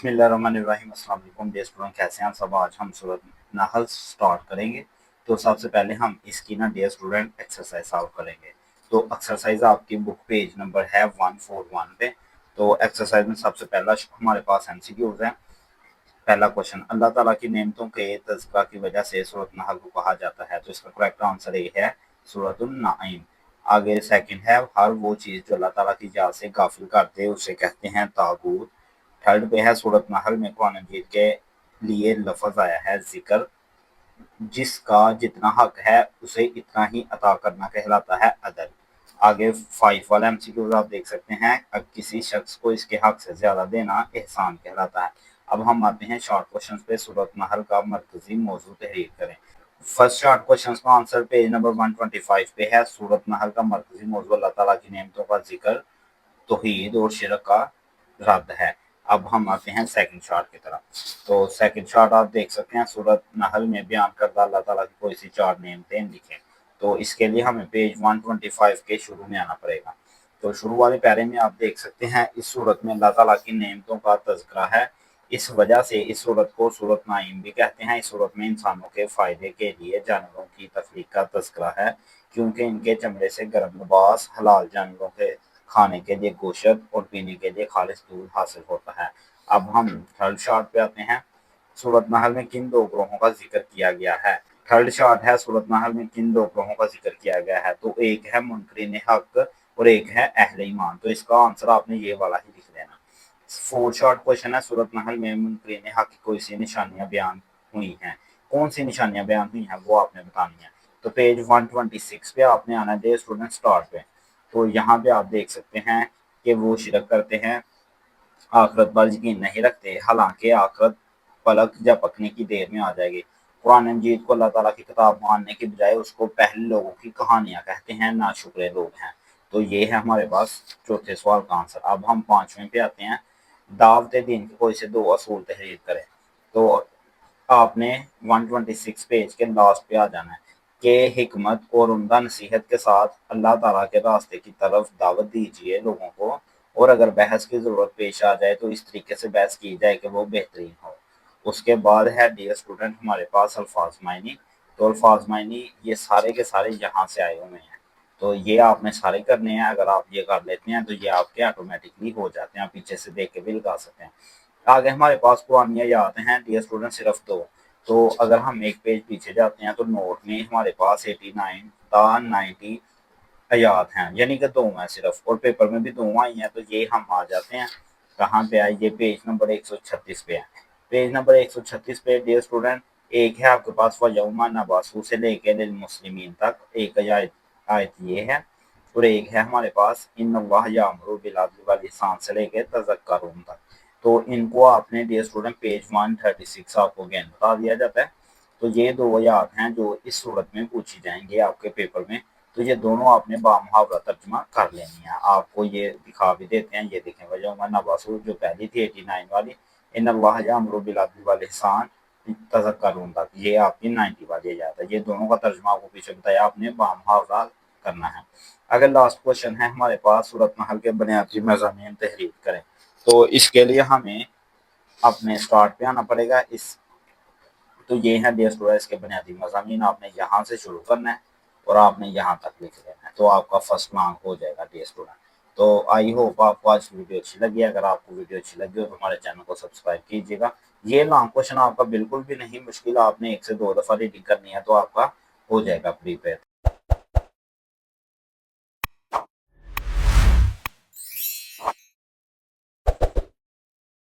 बिस्मिल्लाहिर्रहमानिर्रहीम। अस्सलाम वालेकुम डियर स्टूडेंट, कैसे हैं आप सब। आज हम सूरत नहल स्टार्ट करेंगे। तो सबसे पहले हम इसकी ना डियर स्टूडेंट एक्सरसाइज सॉल्व करेंगे। तो एक्सरसाइज आपकी बुक पेज नंबर है 141 पे। तो एक्सरसाइज में सबसे पहला हमारे पास एमसीक्यूज है। पहला क्वेश्चन, अल्लाह ताला की नेमतों के तज़किरा की वजह से सूरत नहल को कहा जाता है। तो इसका करेक्ट आंसर ये है सूरतुन नाइम। आगे सेकंड है, हर वो चीज़ जो अल्लाह ताला की जात से गाफिल कर दे उसे कहते हैं तागूत। थर्ड पे है, सूरत नहल में कुरान मजीद के लिए लफ्ज आया है जिक्र, जिसका जितना हक है उसे इतना ही अता करना कहलाता है अदल। आगे 5 वाला एमसीक्यू आप देख सकते हैं, अब किसी शख्स को इसके हक से ज्यादा देना एहसान कहलाता है। अब हम आते हैं शॉर्ट क्वेश्चन पे। सूरत नहल का मरकजी मौजू तहरीर करें। फर्स्ट शॉर्ट क्वेश्चन का आंसर पेज नंबर 125 पे है। सूरत नहल का मरकजी मौजू अल्लाह ताला की नेमतों का जिक्र, तौहीद और शिरक का रद्द है। अब हम आते हैं सेकंड शार्ट की तरफ। तो सेकंड शार्ट आप देख सकते हैं, सूरत नहल में बयान करदा अल्लाह ताला की कोई सी 4 नेमतें लिखें। तो इसके लिए हमें पेज 125 के शुरू में आना पड़ेगा। तो शुरू वाले पैरे में आप देख सकते हैं, इस सूरत में अल्लाह ताला की नेमतों का तज़किरा है। इस वजह से इस सूरत को सूरत नाइम भी कहते हैं। इस सूरत में इंसानों के फ़ायदे के लिए जानवरों की तख्लीक का तज़किरा है, क्योंकि इनके चमड़े से गर्म लिबास, हलाल जानवरों के खाने के लिए गोश्त और पीने के लिए खालिस दूध हासिल होता है। अब हम थर्ड शार्ट पे आते हैं। सूरत नहल में किन दो ग्रोहों का जिक्र किया गया है। थर्ड शार्ट है, सूरत नहल में किन दो ग्रोहों का जिक्र किया गया है। तो एक है मुनकरीन हक और एक है अहले ईमान। तो इसका आंसर आपने ये वाला ही लिख लेना। फोर्थ शॉर्ट क्वेश्चन है, सूरत नहल में मुनकरीन हक की कोई सी निशानियां बयान हुई हैं। कौन सी निशानियां बयान हुई हैं वो आपने बतानी है। तो पेज 126 पे आपने आना है स्टूडेंट स्टार्ट पे। तो यहाँ पे आप देख सकते हैं कि वो शिरक करते हैं, आखिरत पर यकीन नहीं रखते, हालांकि आखिरत पलक या पकने की देर में आ जाएगी। कुरान मजीद को अल्लाह ताला की किताब मानने की बजाय उसको पहले लोगों की कहानियां कहते हैं, नाशुक्रे लोग हैं। तो ये है हमारे पास चौथे सवाल का आंसर। अब हम पांचवें पे आते हैं। दावत दीन के कोई से दो असूल तहरीर करें। तो आपने 126 पेज के लास्ट पे आ जाना है कि हिकमत और उम्दा नसीहत के साथ अल्लाह ताला के रास्ते की तरफ दावत दीजिए लोगों को, और अगर बहस की ज़रूरत पेश आ जाए तो इस तरीके से बहस की जाए कि वो बेहतरीन हो। उसके बाद है डियर स्टूडेंट हमारे पास अल्फाज मायनी। तो अल्फाज मायनी ये सारे के सारे यहाँ से आए हुए हैं। तो ये आपने सारे करने हैं। अगर आप ये कर लेते हैं तो ये आपके ऑटोमेटिकली हो जाते हैं। आप पीछे से देख के भी लगा सकते हैं। आगे हमारे पास पुरानियाँ याद हैं डियर स्टूडेंट सिर्फ दो। तो अगर हम एक पेज पीछे जाते हैं तो नोट में हमारे पास 89 ता 90 याद हैं, यानी कि दो हैं सिर्फ, और पेपर में भी दो आई हैं। तो ये हम आ जाते हैं कहाँ पे आए, ये पेज नंबर 136 पे है। पेज नंबर 136 पे डियर स्टूडेंट एक है आपके पास वयौमा नबासू से लेके लिल मुस्लिमीन तक एक आयत आयत ये है, और एक है हमारे पास इन्नल्लाह यामुरु बिल अदल वल इहसान से लेके तज़क्करून तक। तो इनको आपने डियर स्टूडेंट पेज 136 आपको अगेन बता दिया जाता है। तो ये दो याद हैं जो इस सूरत में पूछी जाएंगी आपके पेपर में। तो ये दोनों आपने बामुहावरा तर्जुमा कर लेनी है। आपको ये दिखा भी देते हैं, ये देखें वजह नबासू जो पहली थी 89 वाली, इन्नल्लाह यामुरु बिल अदल वल इहसान तज़क्करून तक, ये आपकी 90 वाली याद है। ये दोनों का तर्जुमा आपको पीछे बताया, आपने बामुहावरा करना है। अगर लास्ट क्वेश्चन है हमारे पास, सूरत नहल के बुनियादी मज़ामीन तहरीर करें। तो इसके लिए हमें अपने स्टार्ट पे आना पड़ेगा। इस तो ये है डियर स्टूडेंट इसके बुनियादी मज़ामीन। आपने यहाँ से शुरू करना है और आपने यहाँ तक लिख लेना है, तो आपका फर्स्ट मार्क हो जाएगा डियर स्टूडेंट। तो आई होप आपको आज वीडियो अच्छी लगी। अगर आपको वीडियो अच्छी लगी हो तो हमारे चैनल को सब्सक्राइब कीजिएगा। ये लॉन्ग क्वेश्चन आपका बिल्कुल भी नहीं मुश्किल, आपने 1 से 2 दफ़ा रीडिंग करनी है तो आपका हो जाएगा प्रीपेयर।